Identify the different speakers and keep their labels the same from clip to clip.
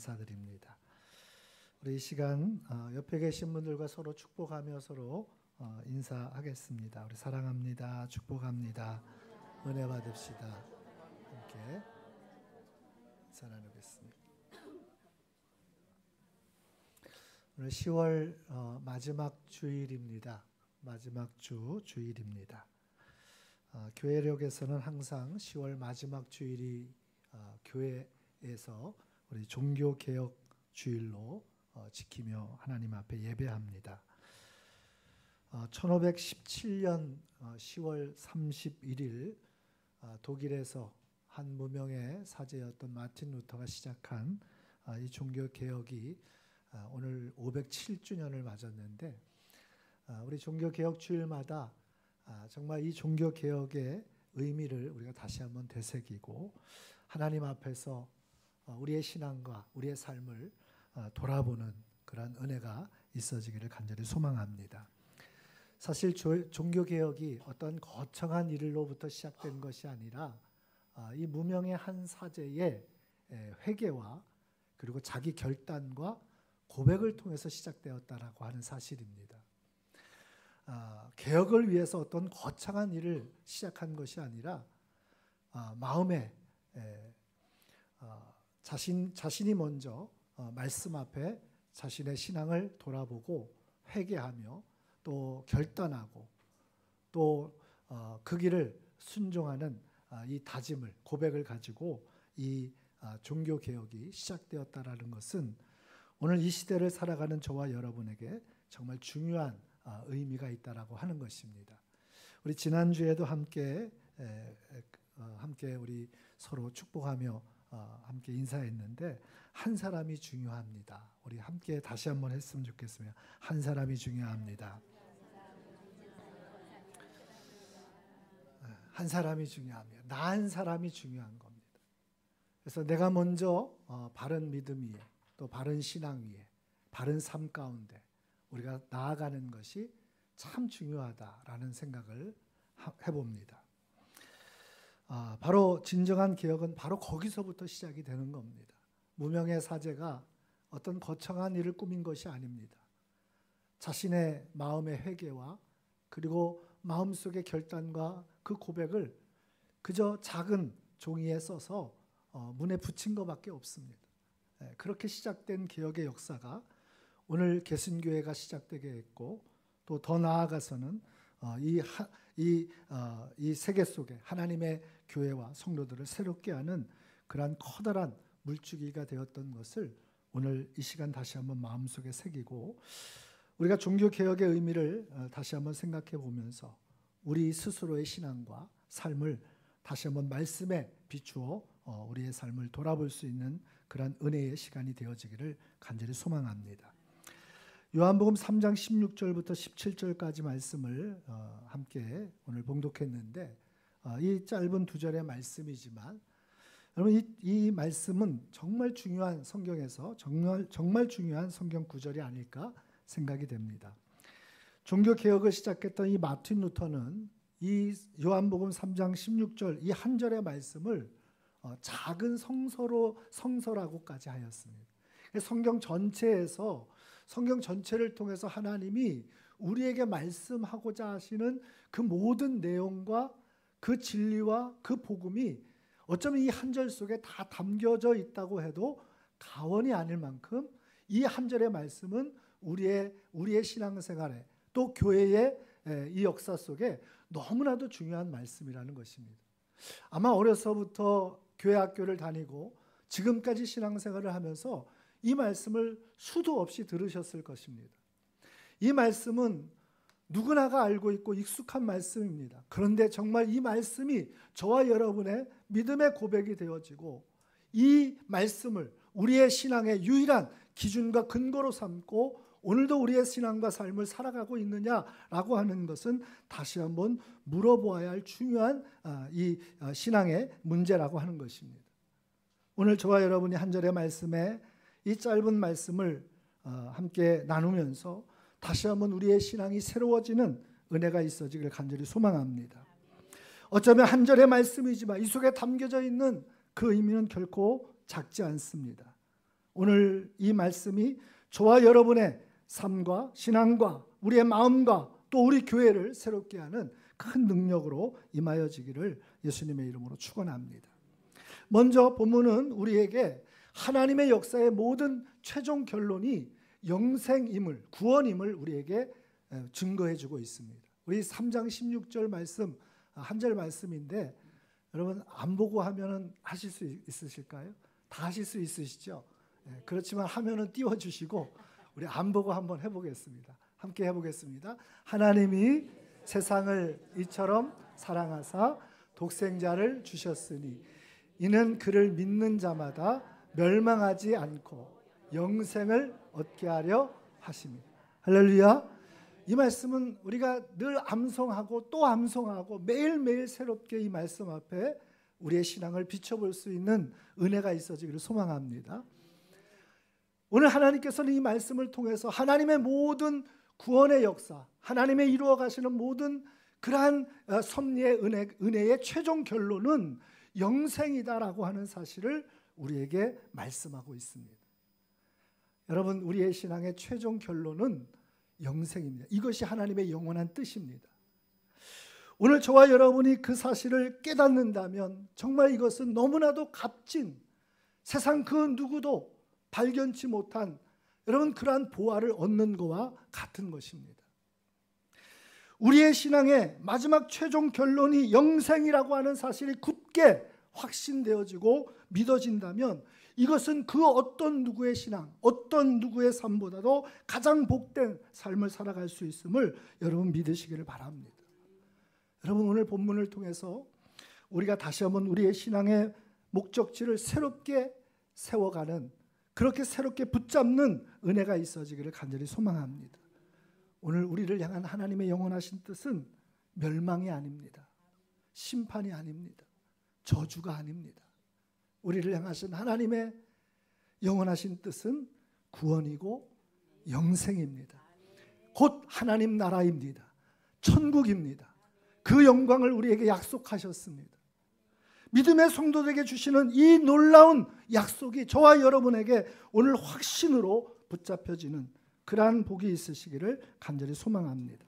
Speaker 1: 감사드립니다. 우리 이 시간 옆에 계신 분들과 서로 축복하며 서로 인사하겠습니다. 우리 사랑합니다. 축복합니다. 은혜 받읍시다. 함께 인사 나누겠습니다. 오늘 10월 마지막 주일입니다. 마지막 주일입니다. 교회력에서는 항상 10월 마지막 주일이 교회에서 우리 종교개혁 주일로 지키며 하나님 앞에 예배합니다. 1517년 10월 31일 독일에서 한 무명의 사제였던 마틴 루터가 시작한 이 종교개혁이 오늘 507주년을 맞았는데, 우리 종교개혁 주일마다 정말 이 종교개혁의 의미를 우리가 다시 한번 되새기고 하나님 앞에서 우리의 신앙과 우리의 삶을 돌아보는 그런 은혜가 있어지기를 간절히 소망합니다. 사실 종교개혁이 어떤 거창한 일로부터 시작된 것이 아니라 이 무명의 한 사제의 회개와 그리고 자기 결단과 고백을 통해서 시작되었다라고 하는 사실입니다. 개혁을 위해서 어떤 거창한 일을 시작한 것이 아니라 마음에 자신이 먼저 말씀 앞에 자신의 신앙을 돌아보고 회개하며 또 결단하고 또 그 길을 순종하는 이 다짐을, 고백을 가지고 이 종교개혁이 시작되었다라는 것은 오늘 이 시대를 살아가는 저와 여러분에게 정말 중요한 의미가 있다라고 하는 것입니다. 우리 지난주에도 함께 우리 서로 축복하며 함께 인사했는데, 한 사람이 중요합니다. 우리 함께 다시 한번 했으면 좋겠습니다. 한 사람이 중요합니다. 한 사람이 중요합니다. 나 한 사람이 중요한 겁니다. 그래서 내가 먼저 바른 믿음 위에 또 바른 신앙 위에 바른 삶 가운데 우리가 나아가는 것이 참 중요하다라는 생각을 해봅니다. 바로 진정한 개혁은 바로 거기서부터 시작이 되는 겁니다. 무명의 사제가 어떤 거창한 일을 꾸민 것이 아닙니다. 자신의 마음의 회개와 그리고 마음속의 결단과 그 고백을 그저 작은 종이에 써서 문에 붙인 것밖에 없습니다. 그렇게 시작된 개혁의 역사가 오늘 개신교회가 시작되게 했고, 또 더 나아가서는 이 세계 속에 하나님의 교회와 성도들을 새롭게 하는 그러한 커다란 물주기가 되었던 것을 오늘 이 시간 다시 한번 마음속에 새기고, 우리가 종교개혁의 의미를 다시 한번 생각해 보면서 우리 스스로의 신앙과 삶을 다시 한번 말씀에 비추어 우리의 삶을 돌아볼 수 있는 그러한 은혜의 시간이 되어지기를 간절히 소망합니다. 요한복음 3장 16절부터 17절까지 말씀을 함께 오늘 봉독했는데, 이 짧은 두 절의 말씀이지만 여러분, 이 말씀은 정말 중요한 성경에서 정말 중요한 성경 구절이 아닐까 생각이 됩니다. 종교개혁을 시작했던 이 마틴 루터는 이 요한복음 3장 16절 이 한 절의 말씀을 작은 성서라고까지 하였습니다. 성경 전체를 통해서 하나님이 우리에게 말씀하고자 하시는 그 모든 내용과 그 진리와 그 복음이 어쩌면 이 한 절 속에 다 담겨져 있다고 해도 과언이 아닐 만큼 이 한 절의 말씀은 우리의 신앙생활에 또 교회의 이 역사 속에 너무나도 중요한 말씀이라는 것입니다. 아마 어려서부터 교회 학교를 다니고 지금까지 신앙생활을 하면서 이 말씀을 수도 없이 들으셨을 것입니다. 이 말씀은 누구나가 알고 있고 익숙한 말씀입니다. 그런데 정말 이 말씀이 저와 여러분의 믿음의 고백이 되어지고 이 말씀을 우리의 신앙의 유일한 기준과 근거로 삼고 오늘도 우리의 신앙과 삶을 살아가고 있느냐라고 하는 것은 다시 한번 물어보아야 할 중요한 이 신앙의 문제라고 하는 것입니다. 오늘 저와 여러분이 한 절의 말씀에 이 짧은 말씀을 함께 나누면서 다시 한번 우리의 신앙이 새로워지는 은혜가 있어지기를 간절히 소망합니다. 어쩌면 한 절의 말씀이지만 이 속에 담겨져 있는 그 의미는 결코 작지 않습니다. 오늘 이 말씀이 저와 여러분의 삶과 신앙과 우리의 마음과 또 우리 교회를 새롭게 하는 큰 능력으로 임하여지기를 예수님의 이름으로 축원합니다. 먼저 본문은 우리에게 하나님의 역사의 모든 최종 결론이 영생임을, 구원임을 우리에게 증거해 주고 있습니다. 우리 3장 16절 말씀, 한 절 말씀인데 여러분 안 보고 하면은 하실 수 있으실까요? 다 하실 수 있으시죠? 그렇지만 하면은 띄워주시고 우리 안 보고 한번 해보겠습니다. 함께 해보겠습니다. 하나님이 세상을 이처럼 사랑하사 독생자를 주셨으니 이는 그를 믿는 자마다 멸망하지 않고 영생을 얻게 하려 하심이라. 할렐루야. 이 말씀은 우리가 늘 암송하고 또 암송하고 매일매일 새롭게 이 말씀 앞에 우리의 신앙을 비춰볼 수 있는 은혜가 있어지기를 소망합니다. 오늘 하나님께서는 이 말씀을 통해서 하나님의 모든 구원의 역사, 하나님의 이루어 가시는 모든 그러한 섭리의 은혜의 최종 결론은 영생이다라고 하는 사실을 우리에게 말씀하고 있습니다. 여러분, 우리의 신앙의 최종 결론은 영생입니다. 이것이 하나님의 영원한 뜻입니다. 오늘 저와 여러분이 그 사실을 깨닫는다면 정말 이것은 너무나도 값진, 세상 그 누구도 발견치 못한 여러분 그러한 보화를 얻는 것과 같은 것입니다. 우리의 신앙의 마지막 최종 결론이 영생이라고 하는 사실이 굳게 확신되어지고 믿어진다면 이것은 그 어떤 누구의 신앙, 어떤 누구의 삶보다도 가장 복된 삶을 살아갈 수 있음을 여러분 믿으시기를 바랍니다. 여러분, 오늘 본문을 통해서 우리가 다시 한번 우리의 신앙의 목적지를 새롭게 세워가는, 그렇게 새롭게 붙잡는 은혜가 있어지기를 간절히 소망합니다. 오늘 우리를 향한 하나님의 영원하신 뜻은 멸망이 아닙니다. 심판이 아닙니다. 저주가 아닙니다. 우리를 향하신 하나님의 영원하신 뜻은 구원이고 영생입니다. 곧 하나님 나라입니다. 천국입니다. 그 영광을 우리에게 약속하셨습니다. 믿음의 성도들에게 주시는 이 놀라운 약속이 저와 여러분에게 오늘 확신으로 붙잡혀지는 그러한 복이 있으시기를 간절히 소망합니다.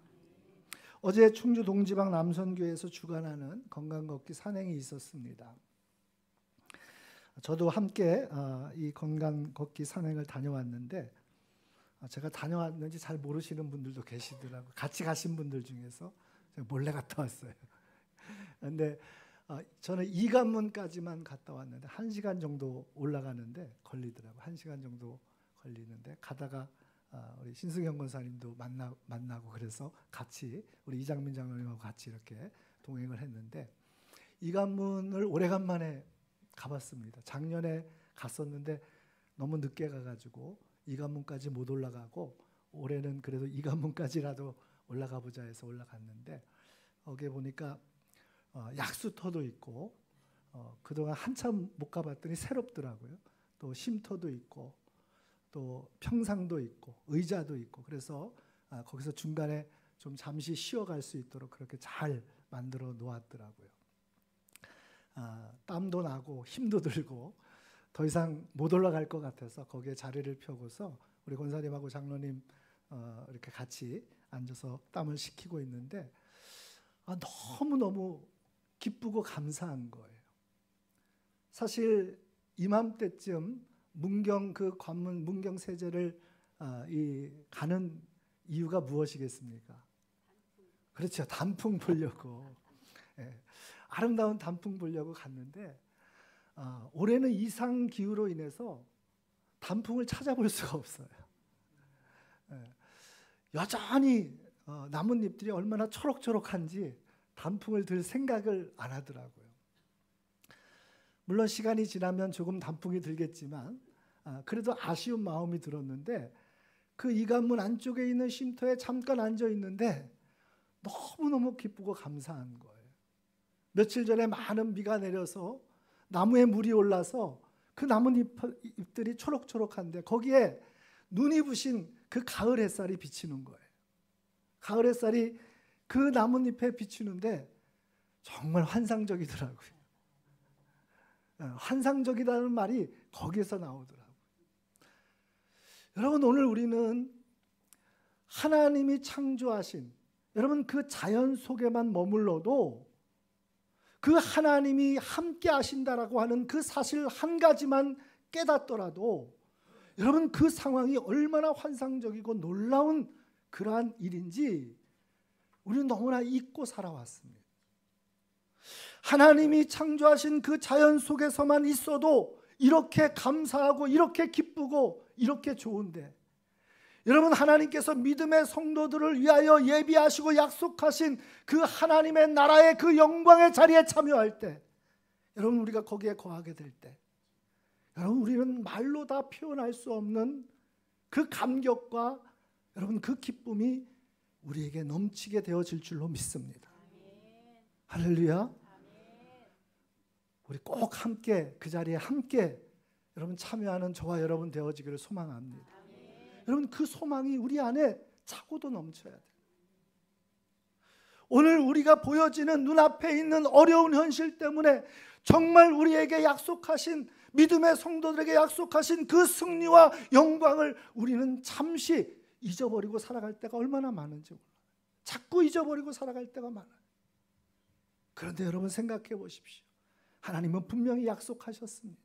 Speaker 1: 어제 충주 동지방 남선교회에서 주관하는 건강걷기 산행이 있었습니다. 저도 함께 이 건강걷기 산행을 다녀왔는데 제가 다녀왔는지 잘 모르시는 분들도 계시더라고요. 같이 가신 분들 중에서 제가 몰래 갔다 왔어요. 그런데 저는 이관문까지만 갔다 왔는데 1시간 정도 올라가는데 걸리더라고요. 1시간 정도 걸리는데 가다가 우리 신승현 권사님도 만나고 그래서 같이 우리 이장민 장로님하고 같이 이렇게 동행을 했는데 이관문을 오래간만에 가봤습니다. 작년에 갔었는데 너무 늦게 가가지고 이관문까지 못 올라가고 올해는 그래도 이관문까지라도 올라가 보자 해서 올라갔는데 거기에 보니까 약수터도 있고 그동안 한참 못 가봤더니 새롭더라고요. 또 쉼터도 있고 또 평상도 있고 의자도 있고 그래서 거기서 중간에 좀 잠시 쉬어갈 수 있도록 그렇게 잘 만들어 놓았더라고요. 땀도 나고 힘도 들고 더 이상 못 올라갈 것 같아서 거기에 자리를 펴고서 우리 권사님하고 장로님 이렇게 같이 앉아서 땀을 식히고 있는데 너무너무 기쁘고 감사한 거예요. 사실 이맘때쯤 문경 그 관문 문경 세제를 가는 이유가 무엇이겠습니까? 그렇죠. 단풍 보려고. 예, 아름다운 단풍 보려고 갔는데 올해는 이상 기후로 인해서 단풍을 찾아볼 수가 없어요. 예, 여전히 나뭇잎들이 얼마나 초록초록한지 단풍을 들 생각을 안 하더라고요. 물론 시간이 지나면 조금 단풍이 들겠지만 그래도 아쉬운 마음이 들었는데 그 이관문 안쪽에 있는 쉼터에 잠깐 앉아 있는데 너무너무 기쁘고 감사한 거예요. 며칠 전에 많은 비가 내려서 나무에 물이 올라서 그 나뭇잎들이 초록초록한데 거기에 눈이 부신 그 가을 햇살이 비치는 거예요. 가을 햇살이 그 나뭇잎에 비추는데 정말 환상적이더라고요. 환상적이라는 말이 거기에서 나오더라고요. 여러분, 오늘 우리는 하나님이 창조하신, 여러분, 그 자연 속에만 머물러도 그 하나님이 함께 하신다라고 하는 그 사실 한 가지만 깨닫더라도 여러분, 그 상황이 얼마나 환상적이고 놀라운 그러한 일인지 우리는 너무나 잊고 살아왔습니다. 하나님이 창조하신 그 자연 속에서만 있어도 이렇게 감사하고 이렇게 기쁘고 이렇게 좋은데, 여러분, 하나님께서 믿음의 성도들을 위하여 예비하시고 약속하신 그 하나님의 나라의 그 영광의 자리에 참여할 때, 여러분, 우리가 거기에 거하게 될 때, 여러분, 우리는 말로 다 표현할 수 없는 그 감격과 여러분, 그 기쁨이 우리에게 넘치게 되어질 줄로 믿습니다. 할렐루야. 우리 꼭 함께 그 자리에 함께 여러분 참여하는 저와 여러분 되어지기를 소망합니다. 여러분, 그 소망이 우리 안에 차고도 넘쳐야 돼요. 오늘 우리가 보여지는 눈앞에 있는 어려운 현실 때문에 정말 우리에게 약속하신, 믿음의 성도들에게 약속하신 그 승리와 영광을 우리는 잠시 잊어버리고 살아갈 때가 얼마나 많은지 몰라요. 자꾸 잊어버리고 살아갈 때가 많아요. 그런데 여러분, 생각해 보십시오. 하나님은 분명히 약속하셨습니다.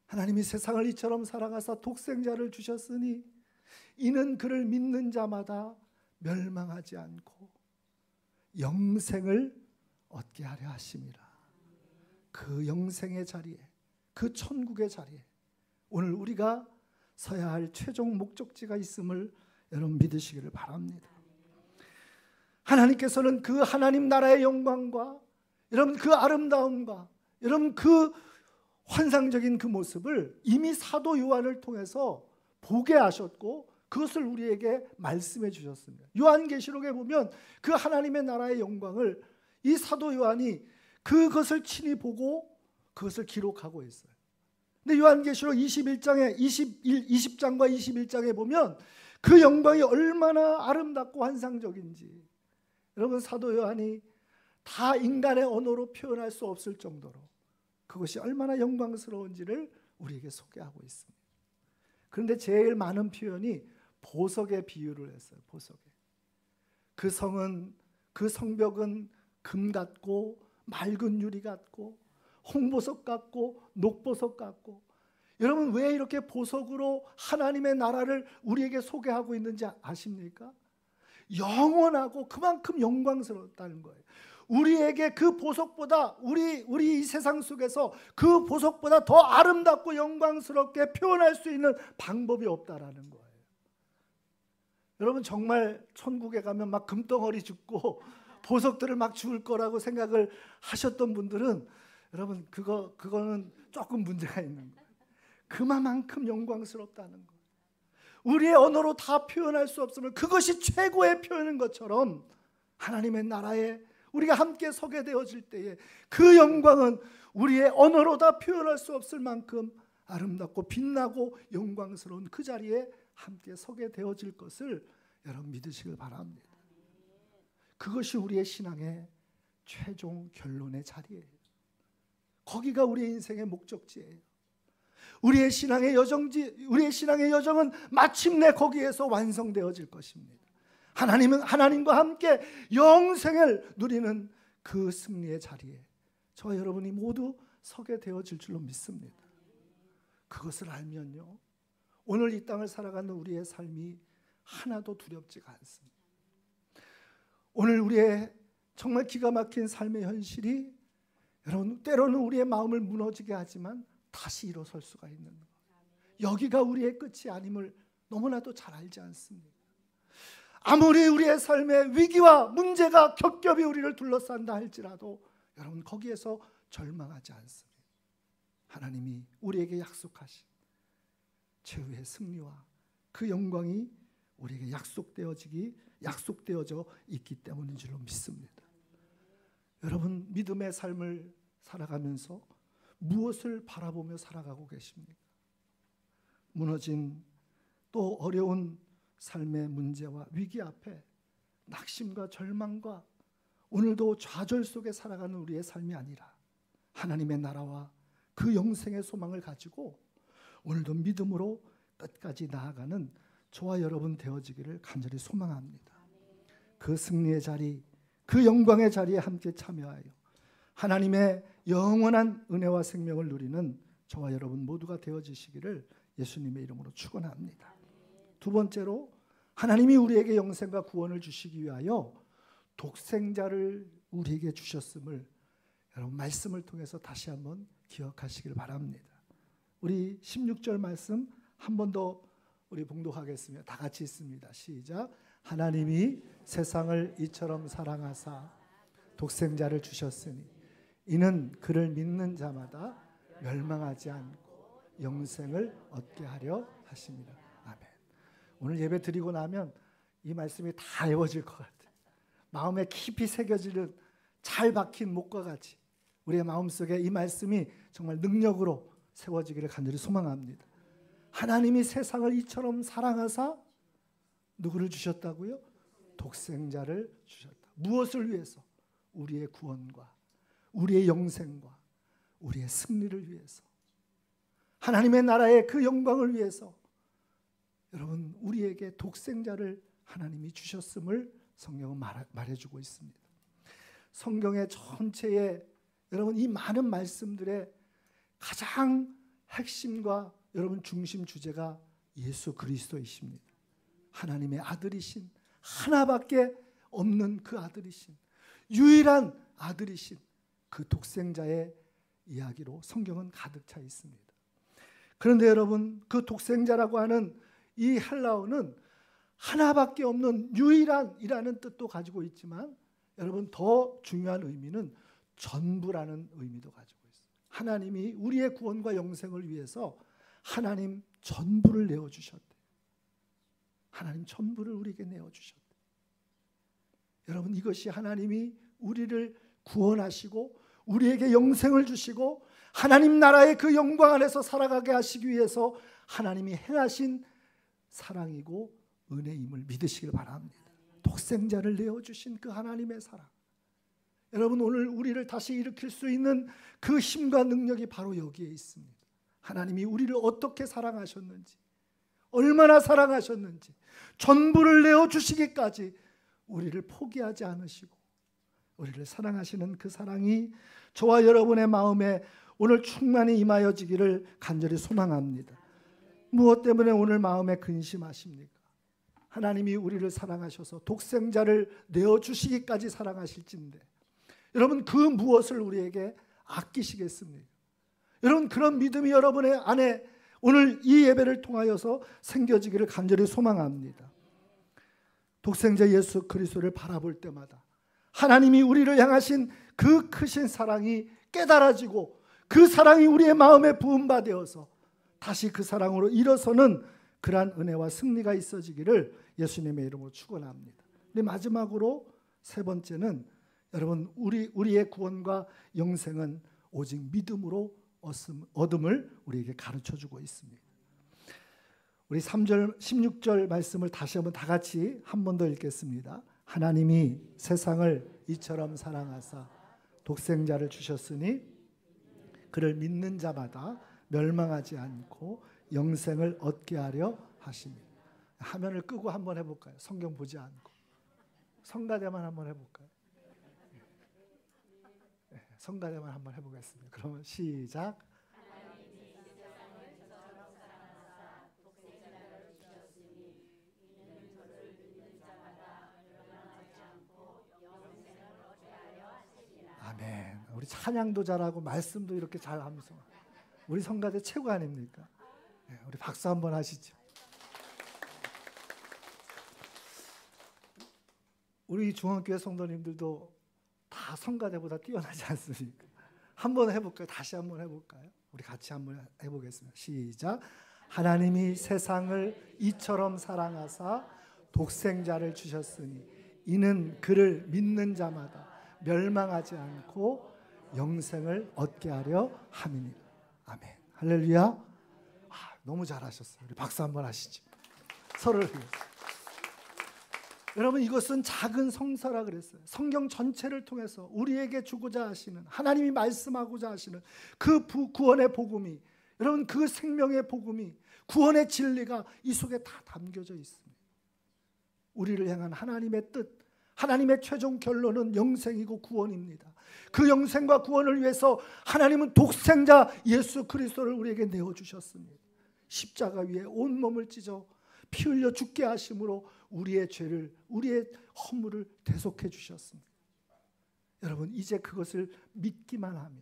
Speaker 1: 하나님이 세상을 이처럼 살아가사 독생자를 주셨으니 이는 그를 믿는 자마다 멸망하지 않고 영생을 얻게 하려 하심이라. 그 영생의 자리에, 그 천국의 자리에 오늘 우리가 서야 할 최종 목적지가 있음을 여러분 믿으시기를 바랍니다. 하나님께서는 그 하나님 나라의 영광과 여러분 그 아름다움과 여러분 그 환상적인 그 모습을 이미 사도 요한을 통해서 보게 하셨고 그것을 우리에게 말씀해 주셨습니다. 요한계시록에 보면 그 하나님의 나라의 영광을 이 사도 요한이 그것을 친히 보고 그것을 기록하고 있어요. 근데 요한계시록 20장과 21장에 보면 그 영광이 얼마나 아름답고 환상적인지 여러분 사도 요한이 다 인간의 언어로 표현할 수 없을 정도로 그것이 얼마나 영광스러운지를 우리에게 소개하고 있습니다. 그런데 제일 많은 표현이 보석의 비유를 했어요. 보석에. 그 성은, 그 성벽은 금 같고 맑은 유리 같고 홍보석 같고 녹보석 같고, 여러분 왜 이렇게 보석으로 하나님의 나라를 우리에게 소개하고 있는지 아십니까? 영원하고 그만큼 영광스럽다는 거예요. 우리에게 그 보석보다 우리 이 세상 속에서 그 보석보다 더 아름답고 영광스럽게 표현할 수 있는 방법이 없다라는 거예요. 여러분 정말 천국에 가면 막 금덩어리 줍고 보석들을 막 주울 거라고 생각을 하셨던 분들은 여러분 그거는 조금 문제가 있는 거예요. 그만큼 영광스럽다는 거예요. 우리의 언어로 다 표현할 수 없으면 그것이 최고의 표현인 것처럼 하나님의 나라에 우리가 함께 서게 되어질 때에 그 영광은 우리의 언어로 다 표현할 수 없을 만큼 아름답고 빛나고 영광스러운 그 자리에 함께 서게 되어질 것을 여러분 믿으시길 바랍니다. 그것이 우리의 신앙의 최종 결론의 자리예요. 거기가 우리의 인생의 목적지예요. 우리의 신앙의 여정은 마침내 거기에서 완성되어질 것입니다. 하나님과 함께 영생을 누리는 그 승리의 자리에 저와 여러분이 모두 서게 되어질 줄로 믿습니다. 그것을 알면요, 오늘 이 땅을 살아가는 우리의 삶이 하나도 두렵지가 않습니다. 오늘 우리의 정말 기가 막힌 삶의 현실이 여러분 때로는 우리의 마음을 무너지게 하지만 다시 일어설 수가 있는 것, 여기가 우리의 끝이 아님을 너무나도 잘 알지 않습니까? 아무리 우리의 삶에 위기와 문제가 겹겹이 우리를 둘러싼다 할지라도 여러분 거기에서 절망하지 않습니다. 하나님이 우리에게 약속하신 최후의 승리와 그 영광이 우리에게 약속되어져 있기 때문인 줄로 믿습니다. 여러분 믿음의 삶을 살아가면서 무엇을 바라보며 살아가고 계십니까? 무너진 또 어려운 삶의 문제와 위기 앞에 낙심과 절망과 오늘도 좌절 속에 살아가는 우리의 삶이 아니라 하나님의 나라와 그 영생의 소망을 가지고 오늘도 믿음으로 끝까지 나아가는 저와 여러분 되어지기를 간절히 소망합니다. 그 승리의 자리, 그 영광의 자리에 함께 참여하여 하나님의 영원한 은혜와 생명을 누리는 저와 여러분 모두가 되어지시기를 예수님의 이름으로 축원합니다. 두 번째로 하나님이 우리에게 영생과 구원을 주시기 위하여 독생자를 우리에게 주셨음을 여러분 말씀을 통해서 다시 한번 기억하시길 바랍니다. 우리 16절 말씀 한 번 더 우리 봉독하겠습니다. 다 같이 읽습니다. 시작. 하나님이 세상을 이처럼 사랑하사 독생자를 주셨으니 이는 그를 믿는 자마다 멸망하지 않고 영생을 얻게 하려 하심이라. 아멘. 오늘 예배 드리고 나면 이 말씀이 다 외워질 것 같아요. 마음에 깊이 새겨지는 잘 박힌 목과 같이 우리의 마음속에 이 말씀이 정말 능력으로 세워지기를 간절히 소망합니다. 하나님이 세상을 이처럼 사랑하사 누구를 주셨다고요? 독생자를 주셨다. 무엇을 위해서? 우리의 구원과 우리의 영생과 우리의 승리를 위해서, 하나님의 나라의 그 영광을 위해서 여러분 우리에게 독생자를 하나님이 주셨음을 성경은 말해주고 있습니다. 성경의 전체에 여러분 이 많은 말씀들의 가장 핵심과 여러분 중심 주제가 예수 그리스도이십니다. 하나님의 아들이신, 하나밖에 없는 그 아들이신, 유일한 아들이신 그 독생자의 이야기로 성경은 가득 차 있습니다. 그런데 여러분 그 독생자라고 하는 이 헬라어는 하나밖에 없는 유일한이라는 뜻도 가지고 있지만 여러분 더 중요한 의미는 전부라는 의미도 가지고 있어요. 하나님이 우리의 구원과 영생을 위해서 하나님 전부를 내어주셨대요. 하나님 전부를 우리에게 내어주셨대요. 여러분 이것이 하나님이 우리를 구원하시고 우리에게 영생을 주시고 하나님 나라의 그 영광 안에서 살아가게 하시기 위해서 하나님이 행하신 사랑이고 은혜임을 믿으시길 바랍니다. 독생자를 내어주신 그 하나님의 사랑, 여러분 오늘 우리를 다시 일으킬 수 있는 그 힘과 능력이 바로 여기에 있습니다. 하나님이 우리를 어떻게 사랑하셨는지, 얼마나 사랑하셨는지 전부를 내어주시기까지 우리를 포기하지 않으시고 우리를 사랑하시는 그 사랑이 저와 여러분의 마음에 오늘 충만히 임하여지기를 간절히 소망합니다. 무엇 때문에 오늘 마음에 근심하십니까? 하나님이 우리를 사랑하셔서 독생자를 내어주시기까지 사랑하실진데 여러분 그 무엇을 우리에게 아끼시겠습니까? 여러분 그런 믿음이 여러분의 안에 오늘 이 예배를 통하여서 생겨지기를 간절히 소망합니다. 독생자 예수 그리스도를 바라볼 때마다 하나님이 우리를 향하신 그 크신 사랑이 깨달아지고 그 사랑이 우리의 마음에 부음받아서 다시 그 사랑으로 일어서는 그러한 은혜와 승리가 있어지기를 예수님의 이름으로 축원합니다. 근데 마지막으로 세 번째는 여러분 우리의 구원과 영생은 오직 믿음으로 얻음을 우리에게 가르쳐주고 있습니다. 우리 3절 16절 말씀을 다시 한번 다 같이 한 번 더 읽겠습니다. 하나님이 세상을 이처럼 사랑하사 독생자를 주셨으니 그를 믿는 자마다 멸망하지 않고 영생을 얻게 하려 하십니다. 화면을 끄고 한번 해볼까요? 성경 보지 않고 성가대만 한번 해볼까요? 성가대만 한번 해보겠습니다. 그러면 시작. 아멘. 우리 찬양도 잘하고 말씀도 이렇게 잘하면서 우리 성가대 최고 아닙니까? 우리 박수 한번 하시죠. 우리 중앙교회 성도님들도 다 성가대보다 뛰어나지 않습니까? 한번 해볼까요? 다시 한번 해볼까요? 우리 같이 한번 해보겠습니다. 시작. 하나님이 세상을 이처럼 사랑하사 독생자를 주셨으니 이는 그를 믿는 자마다 멸망하지 않고 영생을 얻게 하려 함이니라. 아멘. 할렐루야. 너무 잘하셨어요. 우리 박수 한번 하시죠. 서로를 위해서. 여러분 이것은 작은 성서라 그랬어요. 성경 전체를 통해서 우리에게 주고자 하시는, 하나님이 말씀하고자 하시는 그 구원의 복음이, 여러분 그 생명의 복음이 구원의 진리가 이 속에 다 담겨져 있습니다. 우리를 향한 하나님의 뜻, 하나님의 최종 결론은 영생이고 구원입니다. 그 영생과 구원을 위해서 하나님은 독생자 예수 그리스도를 우리에게 내어주셨습니다. 십자가 위에 온몸을 찢어 피 흘려 죽게 하심으로 우리의 죄를, 우리의 허물을 대속해 주셨습니다. 여러분, 이제 그것을 믿기만 하면,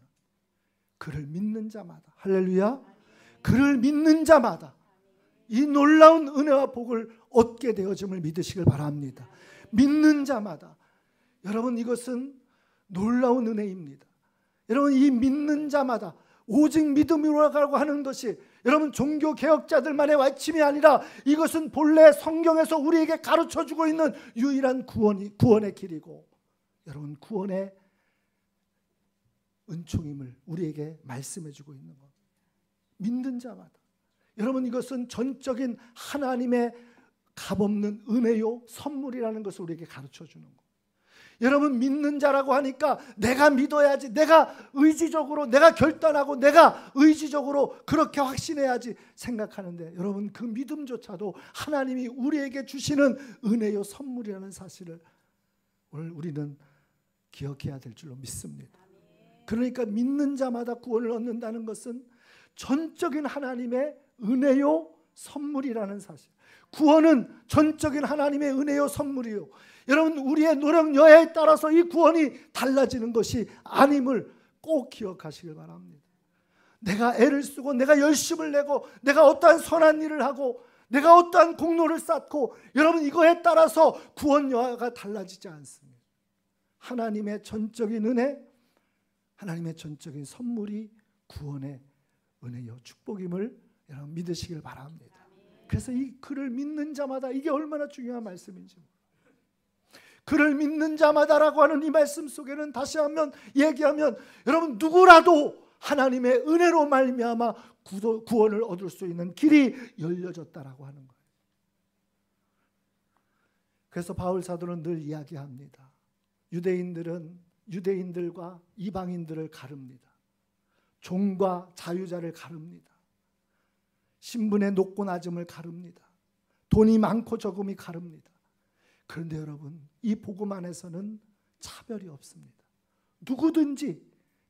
Speaker 1: 그를 믿는 자마다, 할렐루야, 그를 믿는 자마다 이 놀라운 은혜와 복을 얻게 되어짐을 믿으시길 바랍니다. 믿는 자마다. 여러분, 이것은 놀라운 은혜입니다. 여러분, 이 믿는 자마다, 오직 믿음으로라고 하는 것이 여러분 종교개혁자들만의 외침이 아니라 이것은 본래 성경에서 우리에게 가르쳐주고 있는 유일한 구원의 길이고, 여러분 구원의 은총임을 우리에게 말씀해주고 있는 것. 믿는 자마다. 여러분, 이것은 전적인 하나님의 값없는 은혜요 선물이라는 것을 우리에게 가르쳐주는 것. 여러분, 믿는 자라고 하니까 내가 믿어야지, 내가 의지적으로, 내가 결단하고 내가 의지적으로 그렇게 확신해야지 생각하는데, 여러분 그 믿음조차도 하나님이 우리에게 주시는 은혜요 선물이라는 사실을 오늘 우리는 기억해야 될 줄로 믿습니다. 그러니까 믿는 자마다 구원을 얻는다는 것은 전적인 하나님의 은혜요 선물이라는 사실. 구원은 전적인 하나님의 은혜요 선물이요. 여러분, 우리의 노력 여하에 따라서 이 구원이 달라지는 것이 아님을 꼭 기억하시길 바랍니다. 내가 애를 쓰고 내가 열심을 내고 내가 어떠한 선한 일을 하고 내가 어떠한 공로를 쌓고, 여러분 이거에 따라서 구원 여하가 달라지지 않습니다. 하나님의 전적인 은혜, 하나님의 전적인 선물이 구원의 은혜요 축복임을 여러분 믿으시길 바랍니다. 그래서 이 그를 믿는 자마다, 이게 얼마나 중요한 말씀인지, 그를 믿는 자마다라고 하는 이 말씀 속에는 다시 한번 얘기하면 여러분 누구라도 하나님의 은혜로 말미암아 구원을 얻을 수 있는 길이 열려졌다라고 하는 거예요. 그래서 바울 사도는 늘 이야기합니다. 유대인들은 유대인들과 이방인들을 가릅니다. 종과 자유자를 가릅니다. 신분의 높고 낮음을 가릅니다. 돈이 많고 적음이 가릅니다. 그런데 여러분, 이 복음 안에서는 차별이 없습니다. 누구든지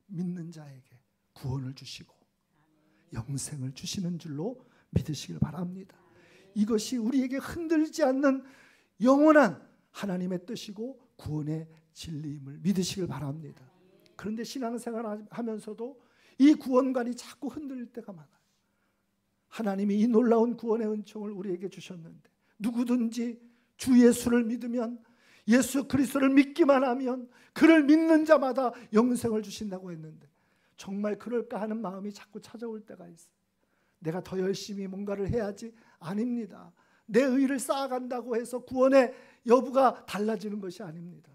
Speaker 1: 믿는 자에게 구원을 주시고 영생을 주시는 줄로 믿으시길 바랍니다. 이것이 우리에게 흔들지 않는 영원한 하나님의 뜻이고 구원의 진리임을 믿으시길 바랍니다. 그런데 신앙생활 하면서도 이 구원관이 자꾸 흔들릴 때가 많아요. 하나님이 이 놀라운 구원의 은총을 우리에게 주셨는데, 누구든지 주 예수를 믿으면, 예수 그리스도를 믿기만 하면 그를 믿는 자마다 영생을 주신다고 했는데, 정말 그럴까 하는 마음이 자꾸 찾아올 때가 있어요. 내가 더 열심히 뭔가를 해야지? 아닙니다. 내 의를 쌓아간다고 해서 구원의 여부가 달라지는 것이 아닙니다.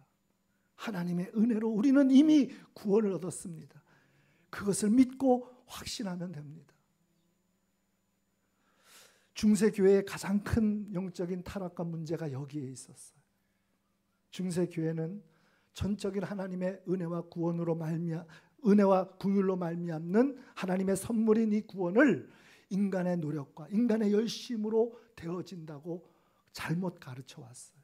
Speaker 1: 하나님의 은혜로 우리는 이미 구원을 얻었습니다. 그것을 믿고 확신하면 됩니다. 중세교회의 가장 큰 영적인 타락과 문제가 여기에 있었어요. 중세교회는 전적인 하나님의 은혜와 구원으로 은혜와 긍휼로 말미암는 하나님의 선물인 이 구원을 인간의 노력과 인간의 열심으로 되어진다고 잘못 가르쳐 왔어요.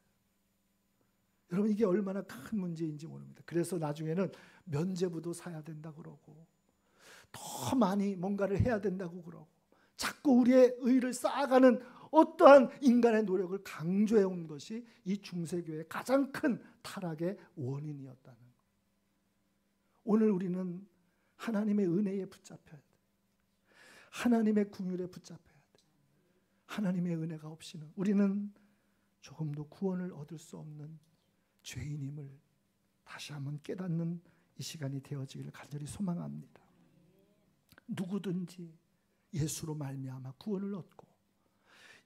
Speaker 1: 여러분, 이게 얼마나 큰 문제인지 모릅니다. 그래서 나중에는 면죄부도 사야 된다고 그러고 더 많이 뭔가를 해야 된다고 그러고 자꾸 우리의 의를 쌓아가는 어떠한 인간의 노력을 강조해 온 것이 이 중세교회의 가장 큰 타락의 원인이었다는 거예요. 오늘 우리는 하나님의 은혜에 붙잡혀야 돼. 하나님의 긍휼에 붙잡혀야 돼. 하나님의 은혜가 없이는 우리는 조금도 구원을 얻을 수 없는 죄인임을 다시 한번 깨닫는 이 시간이 되어지기를 간절히 소망합니다. 누구든지 예수로 말미암아 구원을 얻고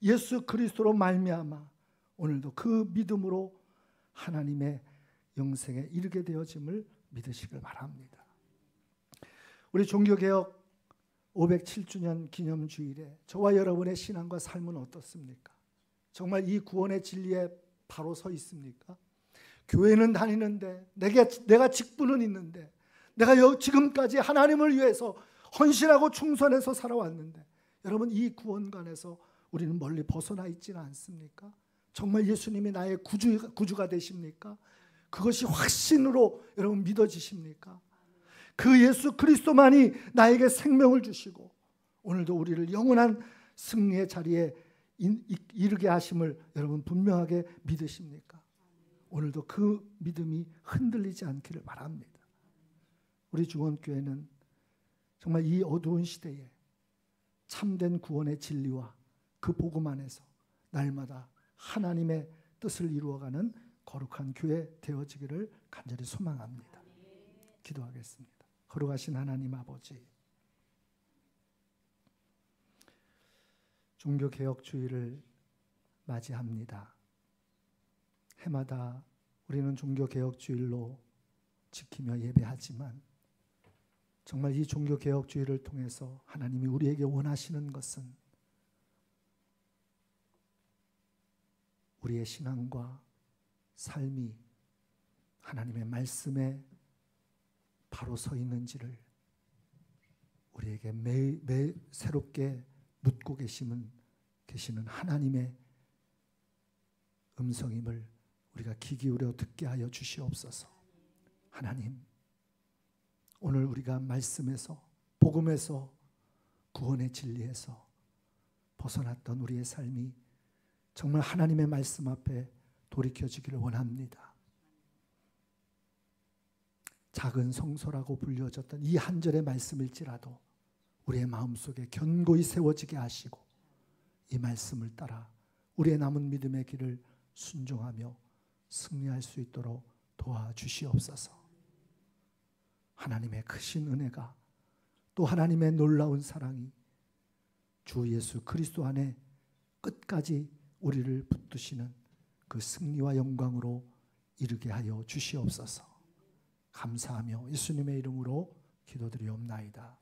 Speaker 1: 예수 그리스도로 말미암아 오늘도 그 믿음으로 하나님의 영생에 이르게 되어짐을 믿으시길 바랍니다. 우리 종교개혁 507주년 기념주일에 저와 여러분의 신앙과 삶은 어떻습니까? 정말 이 구원의 진리에 바로 서 있습니까? 교회는 다니는데 내가 직분은 있는데 내가 지금까지 하나님을 위해서 헌신하고 충성해서 살아왔는데 여러분, 이 구원관에서 우리는 멀리 벗어나 있지는 않습니까? 정말 예수님이 나의 구주가 되십니까? 그것이 확신으로 여러분 믿어지십니까? 그 예수 그리스도만이 나에게 생명을 주시고 오늘도 우리를 영원한 승리의 자리에 이르게 하심을 여러분 분명하게 믿으십니까? 오늘도 그 믿음이 흔들리지 않기를 바랍니다. 우리 중원교회는 정말 이 어두운 시대에 참된 구원의 진리와 그 복음 안에서 날마다 하나님의 뜻을 이루어가는 거룩한 교회 되어지기를 간절히 소망합니다. 기도하겠습니다. 거룩하신 하나님 아버지, 종교개혁주의를 맞이합니다. 해마다 우리는 종교개혁주일로 지키며 예배하지만 정말 이 종교개혁주의를 통해서 하나님이 우리에게 원하시는 것은 우리의 신앙과 삶이 하나님의 말씀에 바로 서 있는지를 우리에게 매 새롭게 묻고 계시는 하나님의 음성임을 우리가 귀 기울여 듣게 하여 주시옵소서. 하나님, 오늘 우리가 말씀에서 복음에서 구원의 진리에서 벗어났던 우리의 삶이 정말 하나님의 말씀 앞에 돌이켜지기를 원합니다. 작은 성소라고 불려졌던 이 한 절의 말씀일지라도 우리의 마음속에 견고히 세워지게 하시고 이 말씀을 따라 우리의 남은 믿음의 길을 순종하며 승리할 수 있도록 도와주시옵소서. 하나님의 크신 은혜가 또 하나님의 놀라운 사랑이 주 예수 그리스도 안에 끝까지 우리를 붙드시는 그 승리와 영광으로 이르게 하여 주시옵소서. 감사하며 예수님의 이름으로 기도드리옵나이다.